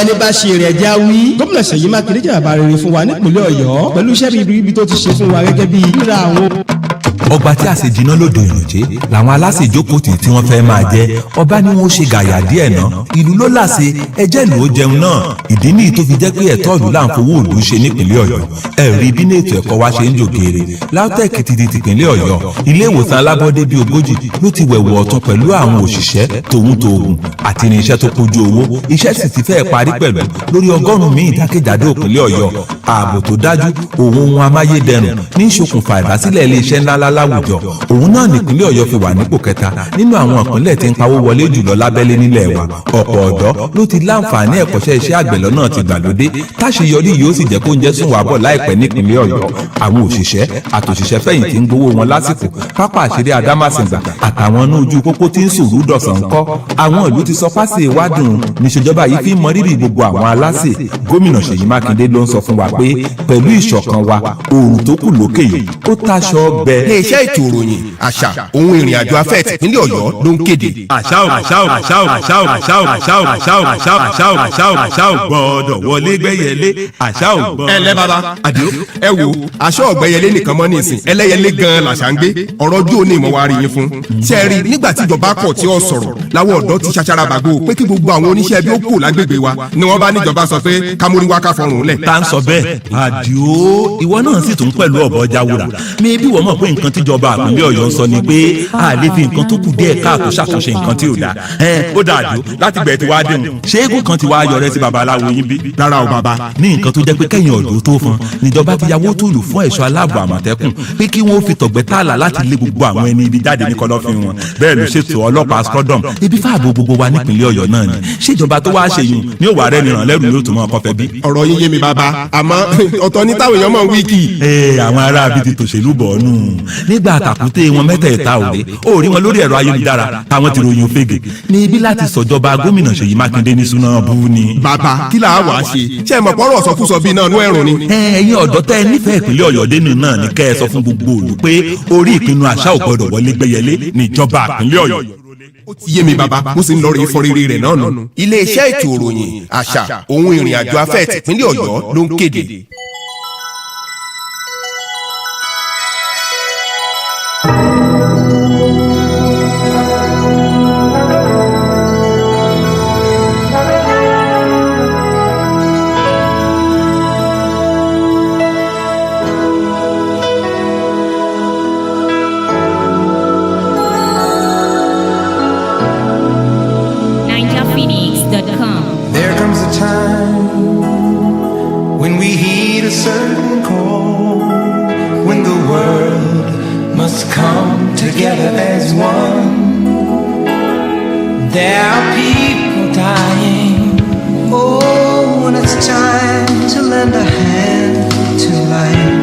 ẹni bá ṣe rẹ̀ já wí. gómìnà Ṣèyí Mákindé jẹ́ bàbá rere fún wa nípìnlẹ̀ Ọ̀yọ́ pẹ̀lú iṣẹ́ ribiribi tó ti ṣe fún wa gẹ́gẹ́ bí ríra àwọn. ọgbà tí a ṣe jiná lódò ìròjé làwọn aláṣẹ ìjókòó tí wọ́n fẹ́ máa jẹ ọba ni wọ́n ṣe gàyà díẹ̀ ná ìlú ló láṣẹ ẹjẹ́ ìlú ó jẹun náà ìdí nìyí tó fi jẹ́ pé ẹ̀tọ́ ìlú là ń fowó ìlú ṣe nípìnlẹ̀ Ọ̀yọ́ ẹ̀rí bí ní ètò ẹ̀kọ́ wa ṣe ń jòkèèrè LAUTECH ti di tìpínlẹ̀ Ọ̀yọ́ ilé ìwòsàn alábọ́dé bíi 40 ló ti wẹ̀wọ̀ ọ̀tún pẹ̀lú àwọn òṣìṣẹ́ tòun tòògùn àti irinṣẹ́ tó kojú owó iṣẹ́ sì ti fẹ́ẹ̀ parí pẹ̀lú lórí 100 míì jákèjádò ìpínlẹ̀ Ọ̀yọ́ ààbò tó dájú òun ohun amáyédẹrùn ní ìṣokùnfà ìdásílẹ̀ iléeṣẹ́ ńláńlá láwùjọ òun náà nípínlẹ̀ Ọ̀yọ́ fi wà nípò kẹta nínú àwọn ìpínlẹ̀ tí ń pawó wọlé jùlọ lábẹ́lé nílẹ̀ wa ọ̀pọ̀ ọ̀dọ́ ló ti láǹfààní ẹ̀kọ́ṣẹ́ iṣẹ́ àgbẹ̀ lọ́nà ti gbàlódé táṣeyọrí yóò sì jẹ́ kó ń jẹ́ sún wà bọ̀ láìpẹ́ nípínlẹ̀ Ọ̀yọ́ àwọn òṣìṣẹ́ àtòṣìṣẹ́ fẹ̀yìntì ń gbowó wọn lásìkò pápá àṣírí Adámàsìngbà àtàwọn inú ojú pópó tí ń sòrú dọ̀sán kọ́ àwọn ìlú ti sọ pásì ìwádùn níṣèjọba yìí fi ń mọrírì gbogbo àwọn aláṣẹ gómìnà Ṣèyí Mákindé ló ń sọ fún wa pé pẹ̀lú ìṣọ̀kan wa oòrùn tó kù lókè yìí ó táṣọ gbẹ. iléeṣẹ́ ètò ìròyìn àṣà ohun ìrìn àjò afẹ́ tìpínlẹ̀ Ọ̀yọ́ ló ń kéde. àṣà ò gbọ́dọ̀ wọlé gbẹ́yẹlé àṣà ò gbọ́dọ̀. ẹ lẹ́ bàbá àdìo ẹ wo aṣọ ọ̀gbẹ́yẹlé nìkan mọ́ nísìn ẹlẹ́yẹlé gan-an làṣà ń gbé ọ̀rọ̀ ojú òní ìmọ̀ wa rí yín fún. ṣe rí nígbà tí ìjọba kọ̀ tí ó sọ̀rọ̀ láwọn ọ̀dọ́ ti ṣaṣara bàgbó pé kí gbogbo àwọn oníṣẹ́ bí ó kù lágbègbè wa ni wọ́n bá níjọba sọ pé kámúrí wá ká fọrùn lẹ̀. tá ń sọ bẹ́ẹ̀ àdìo ìwọ náà sì tún pẹ̀lú ọ̀bọ jáwúra mi bí wọ́n mọ̀ pé nǹkan tíjọba àpínlẹ̀ Ọ̀yọ́ ń sọ ni pé a lè fi nǹkan tó kù díẹ̀ káàtó ṣàtúnṣe nǹkan tí ò dáa ó dáa àdìo láti gbẹ̀ tí wàá dẹ̀hùn ṣé eégún kan ti wá yọrẹ sí babaláwo yín bí. rárá o bàbá. ní nǹkan tó jẹ́ pé kẹ́yìn ọ̀dọ́ tó fọn níjọba ti yàwó tòlù fún ẹ̀ṣọ́ aláàbò Àmọ̀tẹ́kùn pé kí wọ́n fi tọ̀gbẹ́ tààlà láti lé gbogbo àwọn ẹni ibi jáde ní kọ̀lọ̀fín wọn bẹ́ẹ̀ ló ṣètò ọlọ́pàá scrodom ibi fáàbò gbogbo wa nípìnlẹ̀ Ọ̀yọ́ náà ni ṣèjọba tó wá ṣèyún ní òwà rẹ̀ nìràn lẹ́rù ní òtún mọ́ ọkọ̀ fẹ́ bí. ọ̀rọ̀ yín yé mi bàbá àmọ́ ọ̀tọ̀ ní táwọn èèyàn mọ̀ wíìkì. àwọn ará bíi ti tòṣèlú bọ̀ ọ́nù nígbà àtàkùté wọn mẹ́tẹ̀ẹ̀ta òde ó rí wọn lórí ẹ̀rọ ayélujára táwọn ti ròyìn òfegè ní ibi láti sọ̀jọba gómìnà Ṣèyí Mákindé ní súná bú ni. bàbá kí là á wàá ṣe ṣe mọ̀ pọ́rọ̀ sọkúsọ bíi náà nú ẹ̀rùn ni. ẹ̀yin ọ̀dọ́ tẹ́ ẹ nífẹ̀ẹ́ ìpínlẹ̀ Ọ̀yọ́ dénú náà ni kẹ́ ẹ sọ fún gbogbo òlù pé orí ìpinnu àṣà ò gbọdọ̀ wọlé gbẹ́yẹlé níjọba ìpínlẹ̀ Ọ̀yọ́. ó ti yé mi bàbá mo sì ń lọ rí ìfọrírì rẹ̀ náà nù. iléeṣẹ́ ètò ìròyìn àṣà ohun ìrìn àjò afẹ́ tìpínlẹ̀ Ọ̀yọ́ ló ń kéde. There comes a time when we heed a certain call, when the world must come together as one. There are people dying. Oh, when it's time to lend a hand to life,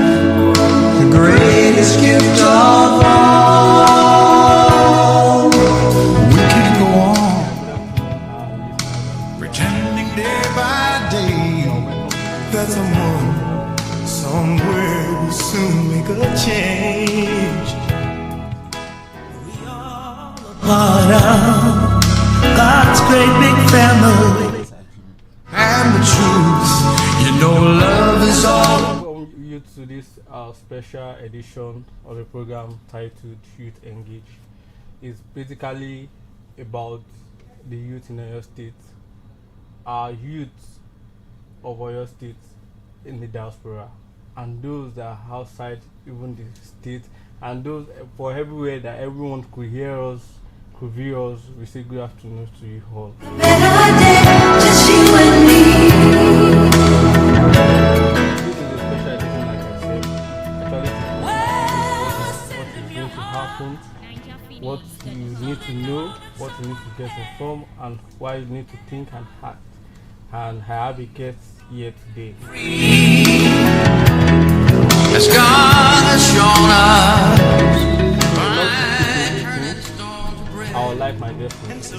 the greatest gift of all. We can go on pretending day by day that someone somewhere will soon make a change. We are a part of God's great big family, and the truth, you know, love is all. Welcome you to this special edition of a program titled Youth Engage. It's basically about the youth in Oyo State, our youth of Oyo State in the diaspora, and those that are outside even the state, and those for everywhere that everyone could hear us, could view us. We say good afternoon to you all. Better day, just you and me. This is a special edition, like I said. Actually, what is going to happen, what you need to know, what you need to get informed, and why you need to think and act. And I have a guest here today. As God has shown us, I would like my guest to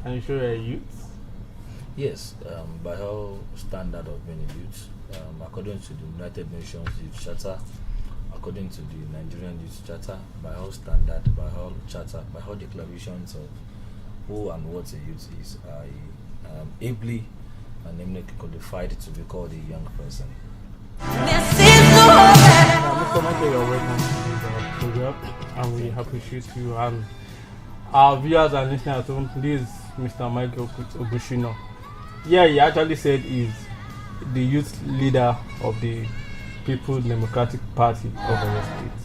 Are you sure you're a youth? Yes, by all standard of being a youth, according to the United Nations Youth Charter, according to the Nigerian Youth Charter, by all standard, by all charter, by all declarations of who and what a youth is, I am ably and eminently qualified to be called a young person. Mr. Michael, you're welcome to the program, and we appreciate you. And our viewers and listeners at home, this is Mr. Michael Obushino. Yeah, he actually said he's the youth leader of the People's Democratic Party of Oyo State,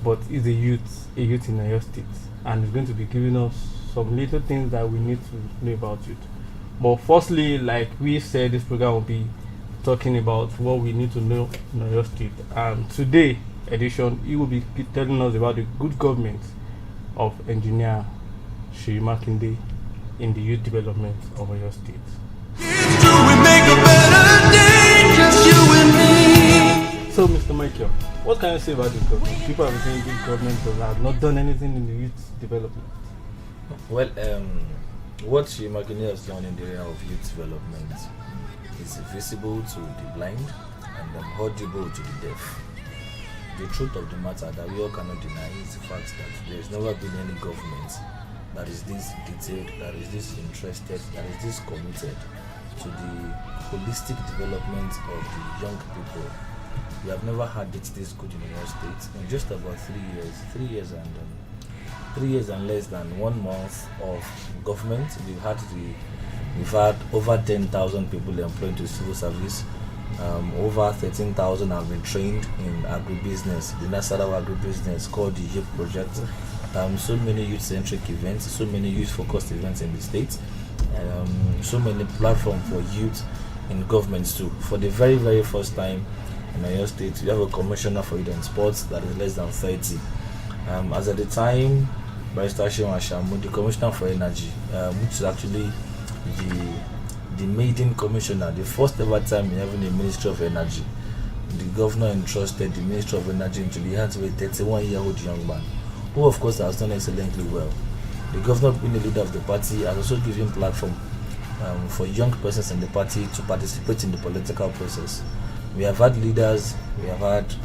but he's a youth in Oyo State, and he's going to be giving us some little things that we need to know about youth. But firstly, like we said, this program will be talking about what we need to know in Oyo State. And today edition, he will be telling us about the good government of Engineer Seyi Makinde in the youth development of Oyo State. So, Mr. Michael, what can you say about this government? People have been saying this government has not done anything in the youth development. Well, what Seyi Makinde has done in the area of youth development is visible to the blind and audible to the deaf. The truth of the matter that we all cannot deny is the fact that there has never been any government that is this detailed, that is this interested, that is this committed to the holistic development of the young people. We have never had it this good in our state. In just about 3 years and less than 1 month of government, we've had over 10,000 people employed to civil service. Over 13,000 have been trained in agribusiness, the Nasarawa agribusiness called the YIP project. So many youth-centric events, so many youth-focused events in the state, so many platforms for youth in governments too. For the very, very first time in Oyo State, we have a commissioner for youth and sports that is less than 30. As at the time, Barrister Seun Ashamu, the commissioner for energy, which is actually the maiden commissioner, the first ever time in having a Ministry of Energy. The governor entrusted the Ministry of Energy into the hands of a 31-year-old young man, who of course has done excellently well. The governor, being the leader of the party, has also given platform for young persons in the party to participate in the political process. We have had leaders, we have had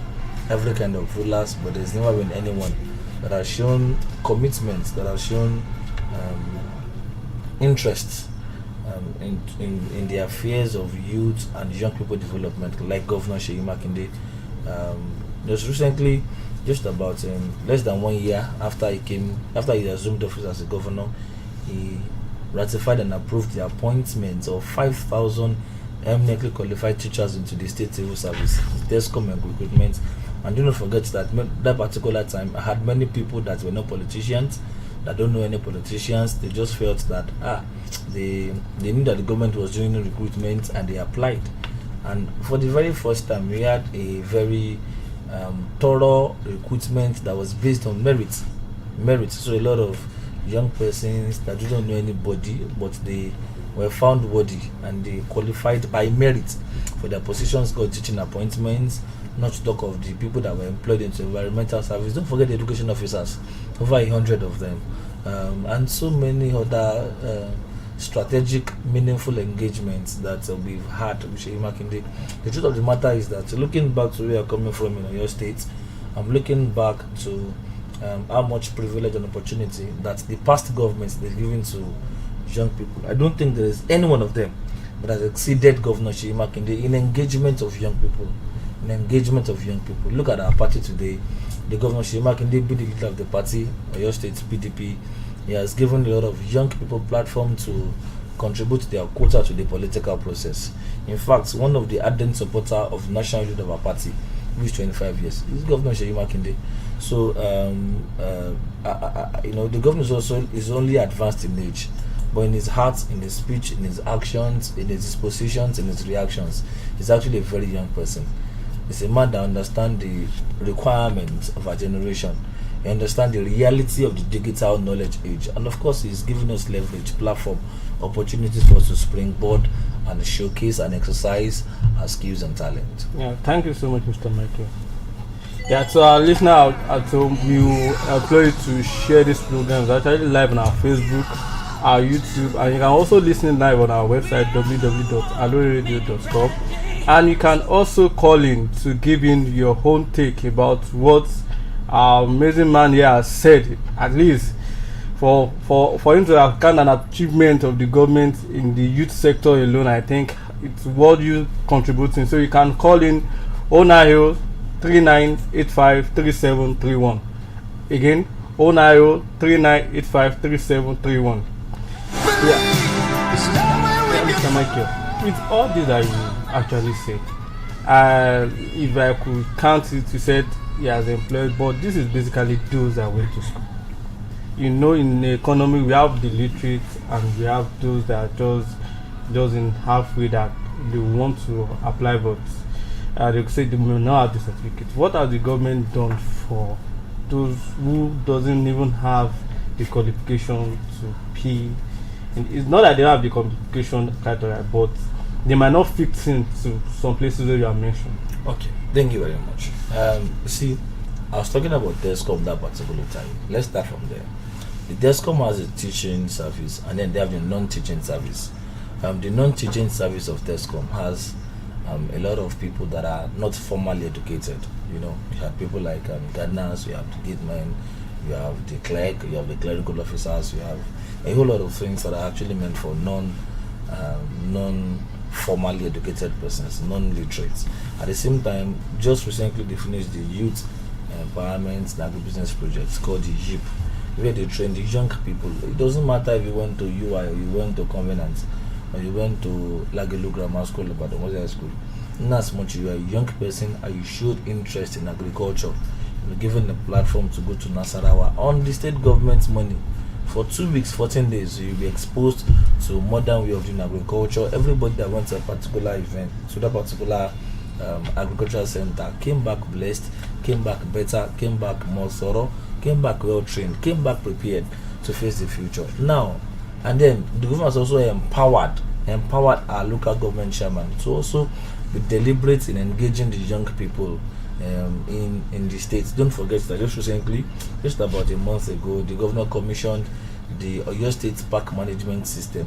every kind of rulers, but there's never been anyone that has shown commitment, that has shown interest in the affairs of youth and young people development, like Governor Seyi Makinde. Just recently, just about less than 1 year after he assumed office as a governor, he ratified and approved the appointment of 5,000 eminently qualified teachers into the state civil service, DESCOM and recruitment. And do not forget that particular time, I had many people that were not politicians, that don't know any politicians. They just felt that they knew that the government was doing recruitment, and they applied. And for the very first time, we had a very thorough recruitment that was based on merit. So a lot of young persons that don't know anybody, but they were found worthy and they qualified by merit for their positions, got teaching appointments. Not to talk of the people that were employed into environmental service. Don't forget the education officers, over 100 of them, and so many other strategic, meaningful engagements that we've had with Seyi Makinde. The truth of the matter is that, looking back to where we are coming from in Oyo State, I'm looking back to how much privilege and opportunity that the past governments they've given to young people. I don't think there is any one of them that has exceeded Governor Seyi Makinde in engagement of young people. Look at our party today. The Governor Seyi Makinde, being the leader of the party, Oyo State PDP, he has given a lot of young people platform to contribute their quota to the political process. In fact, one of the ardent supporters of national leader of our party, who is 25 years, is Governor Seyi Makinde. So, the governor is only advanced in age, but in his heart, in his speech, in his actions, in his dispositions, in his reactions, he's actually a very young person. He's a man that understands the requirements of our generation. He understands the reality of the digital knowledge age. And of course, he's giving us leverage, platform, opportunities for us to springboard and showcase and exercise our skills and talent. Yeah, thank you so much, Mr. Michael. Yeah, to our listener at home, we will implore you to share this program. It's actually live on our Facebook, our YouTube, and you can also listen live on our website, www.alooreradio.com. And you can also call in to give in your own take about what our amazing man here has said, at least for him to have kind of an achievement of the government in the youth sector alone. I think it's worth you contributing. So you can call in 090 3985 3731. Again, 090 3985 3731. Yeah, Mr. Michael, with all this that you actually said, if I could count it, you said he has employed, but this is basically those that went to school. You know, in the economy, we have the literate and we have those that are just in halfway that they want to apply, but they say they may not have the certificate. What has the government done for those who doesn't even have the qualification to pay? And it's not that they don't have the qualification criteria, but they might not fit into some places where you are mentioned. Okay, thank you very much. See, I was talking about DESCOM that particular time. Let's start from there. The DESCOM has a teaching service, and then they have the non-teaching service. The non-teaching service of DESCOM has a lot of people that are not formally educated. You know, you have people like gardeners, you have the gatemen, you have the clerk, you have the clerical officers, you have a whole lot of things that are actually meant for non-formally educated persons, non-literates. At the same time, just recently they finished the youth empowerment and agribusiness project called the YIP, where they train the young people. It doesn't matter if you went to UI or you went to Covenant or you went to Aloore Grammar School or Badomosi High School. Not as much you are a young person and you showed interest in agriculture, you're given a platform to go to Nasarawa on the state government's money. For 2 weeks, 14 days, you'll be exposed to modern way of doing agriculture. Everybody that went to a particular event, to that particular agricultural center, came back blessed, came back better, came back more thorough, came back well trained, came back prepared to face the future. Now, and then the government has also empowered our local government chairman to also be deliberate in engaging the young people in the states. Don't forget that just recently, just about a month ago, the governor commissioned the Oyo State Park Management System.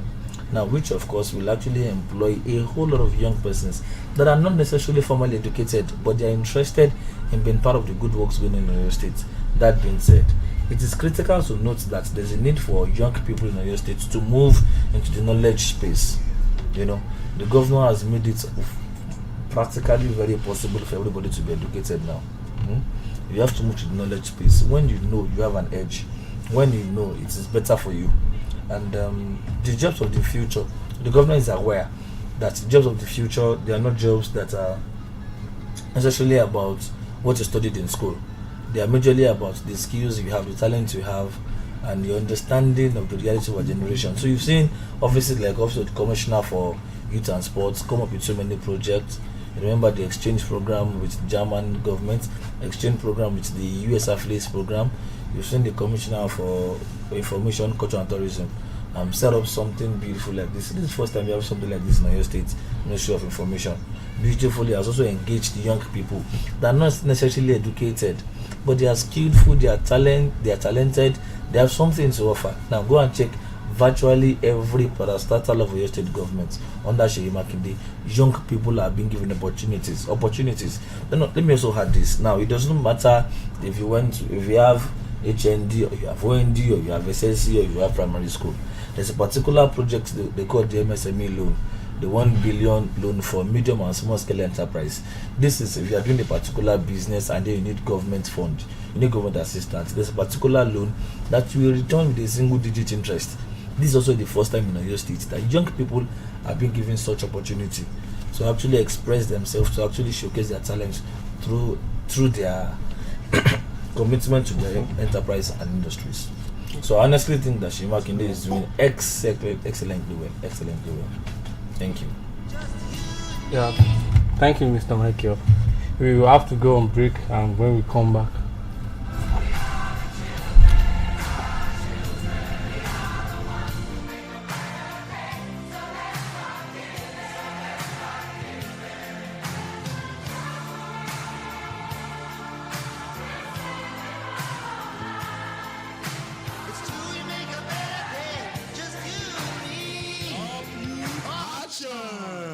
Now, which of course will actually employ a whole lot of young persons that are not necessarily formally educated, but they are interested in being part of the good works going on in Oyo State. That being said, it is critical to note that there's a need for young people in Oyo State to move into the knowledge space. You know, the governor has made it practically very possible for everybody to be educated now. You have to move to the knowledge space. When you know you have an edge, when you know it is better for you. And the jobs of the future, the government is aware that the jobs of the future, they are not jobs that are necessarily about what you studied in school. They are majorly about the skills you have, the talent you have, and your understanding of the reality of our generation. So you've seen offices like Office of the Commissioner for Youth and Sports come up with so many projects. You remember the exchange program with the German government, exchange program with the US affiliates program. You've seen the Commissioner for Information, Culture and Tourism set up something beautiful like this. This is the first time you have something like this in Oyo State Ministry of Information. Beautifully has also engaged the young people that are not necessarily educated, but they are skillful, they are talented, they have something to offer. Now go and check virtually every parastatal of Oyo State government under Seyi Makinde. Young people are being given opportunities. Let me also add this. Now it doesn't matter if you have HND or you have OND or you have SSC or you have primary school. There's a particular project they call the MSME loan, the 1 billion loan for medium and small scale enterprise. This is if you are doing a particular business and then you need government fund, you need government assistance. There's a particular loan that will return with a single digit interest. This is also the first time in Oyo State that young people are being given such opportunity to actually express themselves, to actually showcase their talents through their commitment to their enterprise and industries. So I honestly think that Seyi Makinde is doing excellently well. Thank you. Yeah, thank you, Mr. Michael. We will have to go on break, and when we come back,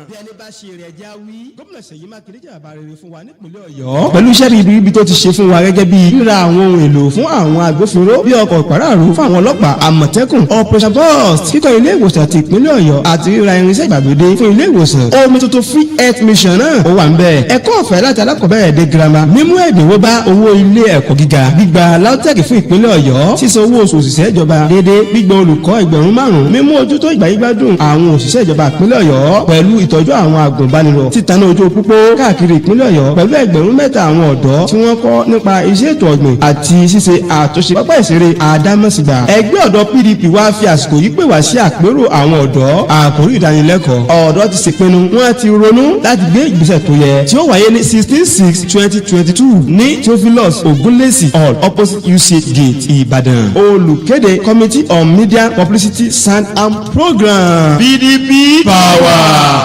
Bí ẹni bá ṣe rẹ̀ já wí. gómìnà Ṣèyí Mákindé jẹ́ bàbá rere fún wa nípìnlẹ̀ Ọ̀yọ́ pẹ̀lú iṣẹ́ ribiribi tó ti ṣe fún wa gẹ́gẹ́ bí ríra àwọn ohun èlò fún àwọn agbófinró bí ọkọ̀ pàráàrú fún àwọn ọlọ́pàá àmọ̀tẹ́kùn operation burst kíkọ́ ilé ìwòsàn ti ìpínlẹ̀ Ọ̀yọ́ àti ríra irinṣẹ́ ìgbàlódé fún ilé ìwòsàn omi tuntun free health mission náà ó wà ń bẹ̀ ẹ̀kọ́ ọ̀fẹ́ láti alákọ̀ọ́bẹ̀rẹ̀ dé girama mímú ẹ̀dínwó bá owó ilé ẹ̀kọ́ gíga gbígba LAUTECH fún ìpínlẹ̀ Ọ̀yọ́ sísan owó oṣù òṣìṣẹ́ ìjọba déédéé gbígbà olùkọ́ ẹgbẹ̀rún 5 mímú ojútó ìgbàyígbádùn àwọn òṣìṣẹ́ ìjọba ìpínlẹ̀ Ọ̀yọ́ pẹ̀lú ìtọ́jú àwọn agùnbánirọ̀ títaná ojú pópó káàkiri ìpínlẹ̀ Ọ̀yọ́ pẹ̀lú ẹgbẹ̀rún 3 àwọn ọ̀dọ́ tí wọ́n kọ́ nípa iṣẹ́ ètò ọ̀gbìn àti ṣíṣe àtúnṣe pápá ìṣeré Àdámọ̀sìgbà ẹgbẹ́ ọ̀dọ́ PDP wá fi àsìkò yìí pè wá sí àpérò àwọn ọ̀dọ́ àkórí ìdánilẹ́kọ̀ọ́ ọ̀dọ́ ti ṣèpinnu wọ́n ti ronú láti gbé ìgbésẹ̀ tó yẹ tí ó wáyé ní 16/6/2022 ní Theophilus Ogunlesi Hall opposite UCH Gate Ìbàdàn olùkéde Committee on Media Publicity Sound and Program PDP Power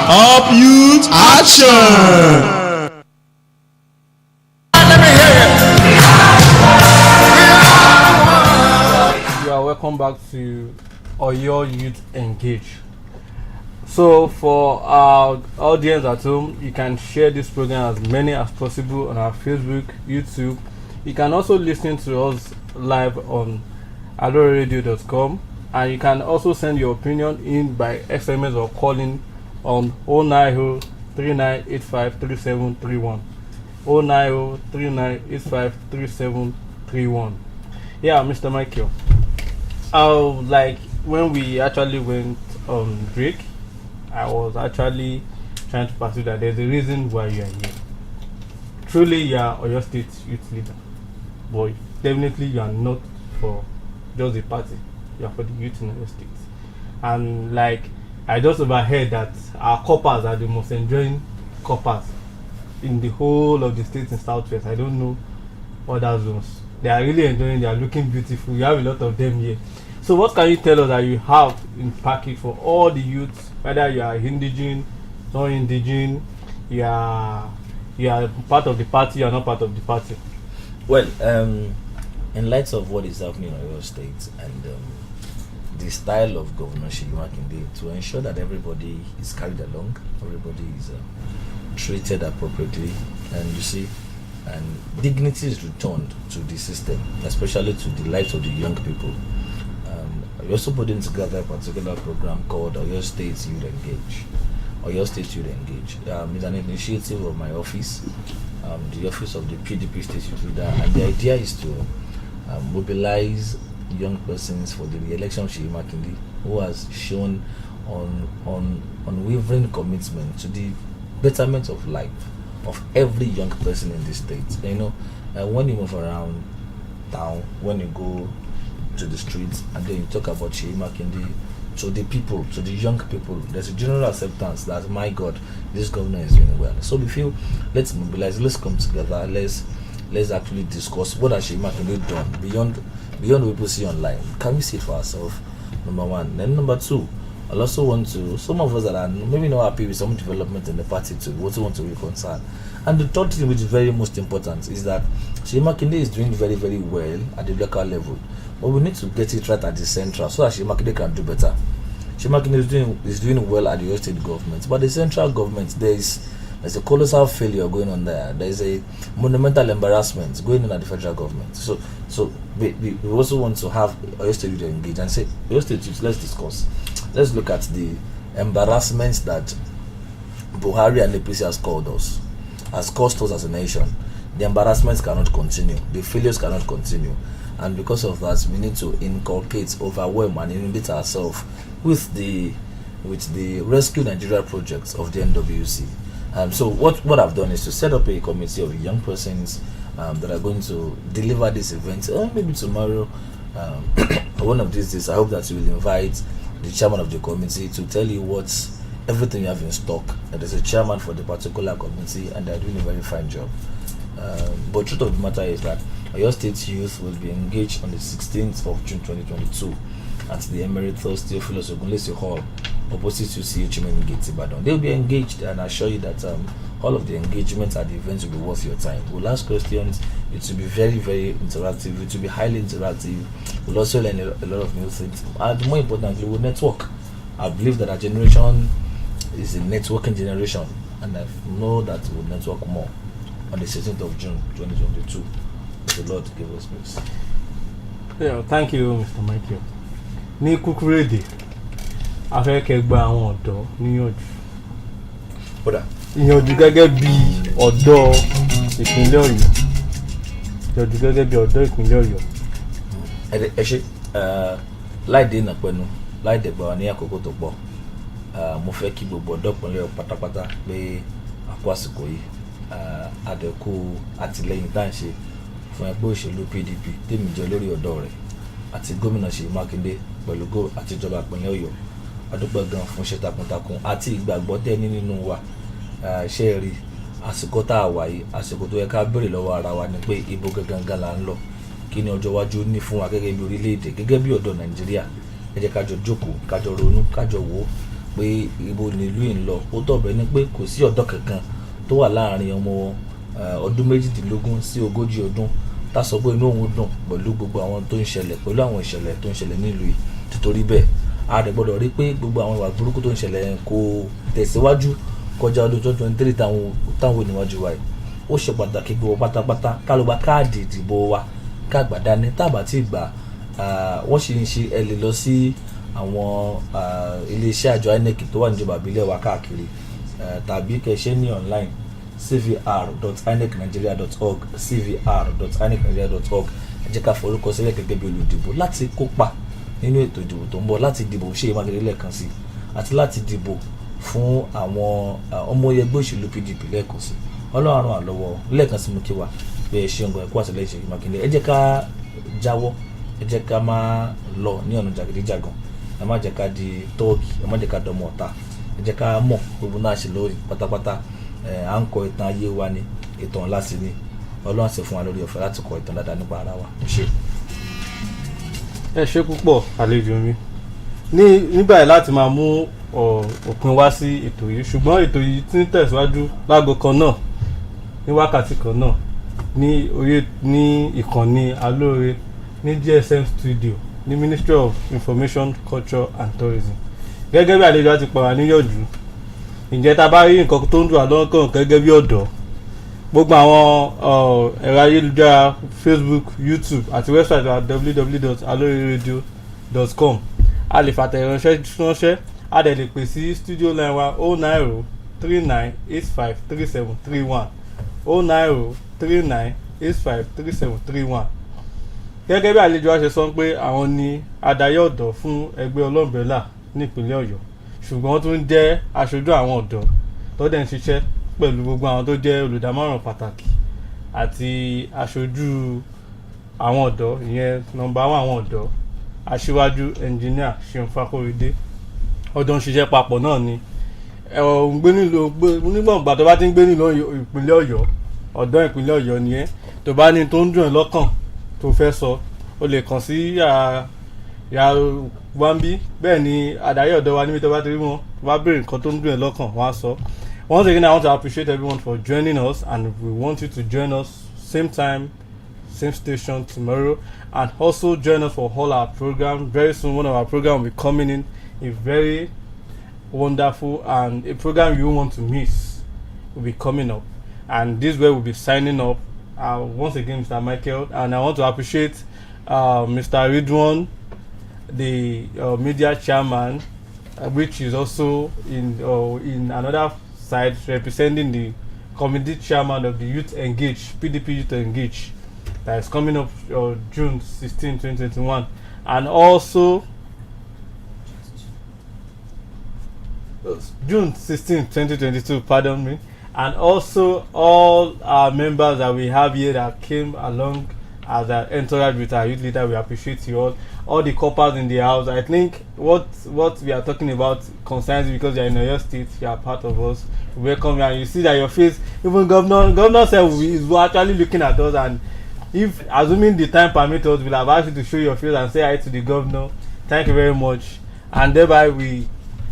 Up Youth Action. Welcome back to Oyo Youth Engage. So for our audience at home, you can share this program as many as possible on our Facebook, YouTube. You can also listen to us live on alooreradio.com, and you can also send your opinion in by SMS or calling on 090 3985 3731 090 3985 3731. Yeah, Mr. Michael. Like when we actually went on break, I was actually trying to pursue that there's a reason why you are here. Truly, you are Oyo State youth leader, but definitely you are not for just the party. You are for the youth in Oyo State. And like I just overheard that our coppers are the most enjoying coppers in the whole of the state in Southwest. I don't know other zones. They are really enjoying. They are looking beautiful. You have a lot of them here. So what can you tell us that you have in package for all the youths, whether you are indigene, non-indigene, you are part of the party, you are not part of the party? Well, in light of what is happening in Oyo State and the style of Governor Ṣèyí Mákindé, to ensure that everybody is carried along, everybody is treated appropriately, and you see, and dignity is returned to the system, especially to the lives of the young people. We also put in together a particular program called Oyo State Youth Engage. Oyo State Youth Engage. It's an initiative of my office, the office of the PDP State Youth Leader, and the idea is to mobilize young persons for the re-election of Ṣèyí Mákindé, who has shown unwavering commitment to the betterment of life of every young person in the state. You know, when you move around town, when you go to the streets, and then you talk about Ṣèyí Mákindé to the people, to the young people, there's a general acceptance that, my God, this governor is doing well. So we feel, let's mobilize, let's come together, let's actually discuss what has Ṣèyí Mákindé done beyond what people see online. Can we see it for ourselves? Number one. Then number two, I also want to, some of us that are maybe not happy with some development in the party too, we also want to reconcile. And the third thing, which is very most important, is that Ṣèyí Mákindé is doing very, very well at the local level, but we need to get it right at the central so that Ṣèyí Mákindé can do better. Ṣèyí Mákindé is doing well at the Oyo State government, but the central government, there's a colossal failure going on there. There's a monumental embarrassment going on at the federal government. So we also want to have Oyo State Youth engage and say, Oyo State Youth, let's discuss. Let's look at the embarrassments that Buhari and APC has caused us as a nation. The embarrassments cannot continue. The failures cannot continue. And because of that, we need to inculcate, overwhelm, and inundate ourselves with the Rescue Nigeria projects of the NWC. So what I've done is to set up a committee of young persons that are going to deliver this event. Maybe tomorrow, one of these days, I hope that you will invite the chairman of the committee to tell you everything you have in stock. There's a chairman for the particular committee, and they're doing a very fine job. But truth of the matter is that Oyo State Youth will be engaged on the 16th of June 2022 at the Emeritus Theophilus Ogunlesi Hall, opposite to UCH Gate Ibadan. They'll be engaged, and I assure you that all of the engagements at the events will be worth your time. We'll ask questions. It will be very, very interactive. It will be highly interactive. We'll also learn a lot of new things. And more importantly, we'll network. I believe that our generation is a networking generation, and I know that we'll network more on the 16th of June 2022. May the Lord give us grace. Yeah, thank you, Mr. Michael. Ní kúkúrú èdè, a fẹ́ kẹ́ gba àwọn ọ̀dọ́ níyànjú. Kódà. Ìyànjú gẹ́gẹ́ bí ọ̀dọ́ ìpínlẹ̀ Ọ̀yọ́. Ìyànjú gẹ́gẹ́ bí ọ̀dọ́ ìpínlẹ̀ Ọ̀yọ́. Ẹ ṣé, láì dènà pẹ̀lú, láì dẹ̀gbà wa ní àkókò tó pọ̀, mo fẹ́ kí gbogbo ọ̀dọ́ ìpínlẹ̀ Ọ̀yọ́ pátápátá pé àkó àsìkò yìí, àdẹ̀kù àtìlẹ́yìn tá à ń ṣe fún ẹgbẹ́ òṣèlú PDP tèmi jẹ́ lórí ọ̀dọ́ rẹ̀ àti gómìnà Ṣèyí Mákindé pẹ̀lú àti ìjọba ìpínlẹ̀ Ọ̀yọ́. A dúpẹ́ gan fún iṣẹ́ takuntakun àti ìgbàgbọ́ tẹ́ni nínú wa. Ṣé rí àsìkò tá a wà yìí, àsìkò tó yẹ ká béèrè lọ́wọ́ ara wa ni pé ibo gangan là ń lọ, kí ni ọjọ́ iwájú ní fún wa gẹ́gẹ́ bí orílẹ̀-èdè, gẹ́gẹ́ bí ọ̀dọ́ Nàìjíríà. Ẹ jẹ́ ká jọ jókòó, ká jọ ronú, ká jọ wò ó pé ibo nílùú yìí ń lọ. Ó tọ̀bẹ̀ ni pé kò sí ọ̀dọ́ kankan tó wà láàrin ọmọ ọdún 18 sí 40 ọdún tá sọ pé inú òun dùn pẹ̀lú gbogbo àwọn tó ń ṣẹlẹ̀, pẹ̀lú àwọn ìṣẹ̀lẹ̀ tó ń ṣẹlẹ̀ nílùú yìí. Títorí bẹ́ẹ̀ a dẹ̀ gbọ́dọ̀ rí pé gbogbo àwọn ìwà burúkú tó ń ṣẹlẹ̀ kò tẹ̀síwájú kọjá ọdún 2023 táwọn oníwájú wa yìí. Ó ṣe pàtàkì gbogbo pátápátá ká ló gba káàdì ìdìbò wa ká gbà dání. Tábà tí gbà wọ́n ṣì ń ṣe ẹ lè lọ sí àwọn iléeṣẹ́ àjọ INEC tó wà níjọba ìbílẹ̀ wa káàkiri, tàbí kẹ̀ṣẹ́ ní online cvr.inecnigeria.org cvr.inecnigeria.org. Ẹ jẹ́ ká forúkọ sílẹ̀ gẹ́gẹ́ bí olùdìbò láti kópa nínú ètò ìdìbò tó ń bọ̀, láti dìbò Ṣèyí Mákindé lẹ́ẹ̀kan sí àti láti dìbò fún àwọn ọmọ ẹgbẹ́ òṣèlú PDP lẹ́ẹ̀kan sí. Ọlọ́run ràn wá lọ́wọ́. Lẹ́ẹ̀kan sí mo kí wa pé ẹ ṣe ọgbọ̀n ẹ̀kọ́ àtìlẹ́yìn Ṣèyí Mákindé. Ẹ jẹ́ ká jáwọ́, ẹ jẹ́ ká máa lọ ní ọ̀nà jàgídíjàgan, ẹ má jẹ́ ká di tọ́ọ̀gì, ẹ má jẹ́ ká dọmọ ọ̀tá. Ẹ jẹ́ ká mọ̀ gbogbo náà ṣe lórí pátápátá. À ń kọ ìtàn ayé wa ní ìtàn ńlá sí ni. Ọlọ́run ṣe fún wa lórí ọ̀fẹ́ láti kọ ìtàn dáadáa nípa ara wa. Ẹ ṣé púpọ̀ àlejò mi. Ní báyìí láti máa mú òpin wá sí ètò yìí, ṣùgbọ́n ètò yìí ti ń tẹ̀síwájú láago kan náà ní wákàtí kan náà ní ìkànnì Aloore ní GSM studio ní Ministry of Information, Culture and Tourism. Gẹ́gẹ́ bí àlejò àti pàrọ̀ níyànjú, ǹjẹ́ tá a bá rí nǹkan tó ń dùn àlọ́kàn gẹ́gẹ́ bí ọ̀dọ́, gbogbo àwọn ẹ̀rọ ayélujára Facebook, YouTube àti website wa www.aloreradio.com a lè fàtẹ̀ránṣẹ́ a dẹ̀ lè pè sí studio line wa 09039853731 09039853731. Gẹ́gẹ́ bí àlejò wa ṣe sọ pé àwọn ni adarí ọ̀dọ́ fún ẹgbẹ́ ọlọ́mbrẹ́là ní ìpínlẹ̀ Ọ̀yọ́, ṣùgbọ́n wọ́n tún jẹ́ aṣojú àwọn ọ̀dọ́ tó dẹ̀ ń ṣiṣẹ́ pẹ̀lú gbogbo àwọn tó jẹ́ olùdámọ̀ràn pàtàkì àti aṣojú àwọn ọ̀dọ́, ìyẹn nọ́mbà 1 àwọn ọ̀dọ́, aṣíwájú ẹnjìníà Ṣeun Fákóredé. Ọ̀dọ́ ń ṣiṣẹ́ papọ̀ náà ni nígbà ìgbà tó bá ti ń gbé nílùú ìpínlẹ̀ Ọ̀yọ́, ọ̀dọ́ ìpínlẹ̀ Ọ̀yọ́ ni ẹ́. Tó bá ní tó ń dùn ẹ́ lọ́kàn tó fẹ́ sọ, o lè kàn sí yàrá wambi. Bẹ́ẹ̀ ni adarí ọ̀dọ́ wa níbi tó bá ti rí wọn, tó bá béèrè nǹkan tó ń dùn ẹ́ lọ́kàn wọ́n á sọ. Once again, I want to appreciate everyone for joining us, and we want you to join us same time, same station tomorrow, and also join us for all our programs. Very soon, one of our programs will be coming in, a very wonderful and a program you won't want to miss will be coming up. And this way we'll be signing up. Once again, Mr. Michael, and I want to appreciate Mr. Ridwan, the media chairman, which is also in another side representing the committee chairman of the Youth Engage, PDP Youth Engage, that is coming up June 16, 2021, and also June 16, 2022, pardon me, and also all our members that we have here that came along as an entourage with our youth leader. We appreciate you all the coppers in the house. I think what we are talking about concerns you because you are in your state, you are part of us. We welcome you, and you see that your face, even governor said is actually looking at us, and if assuming the time permits us, we'll have asked you to show your face and say hi to the governor. Thank you very much, and thereby we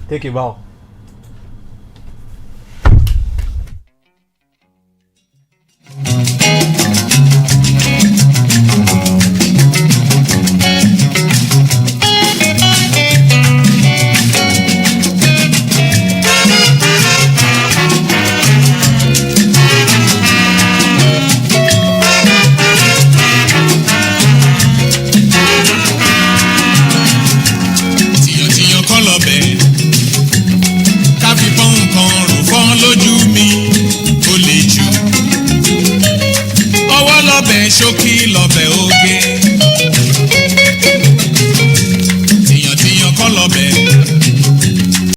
take a bow. ṣókí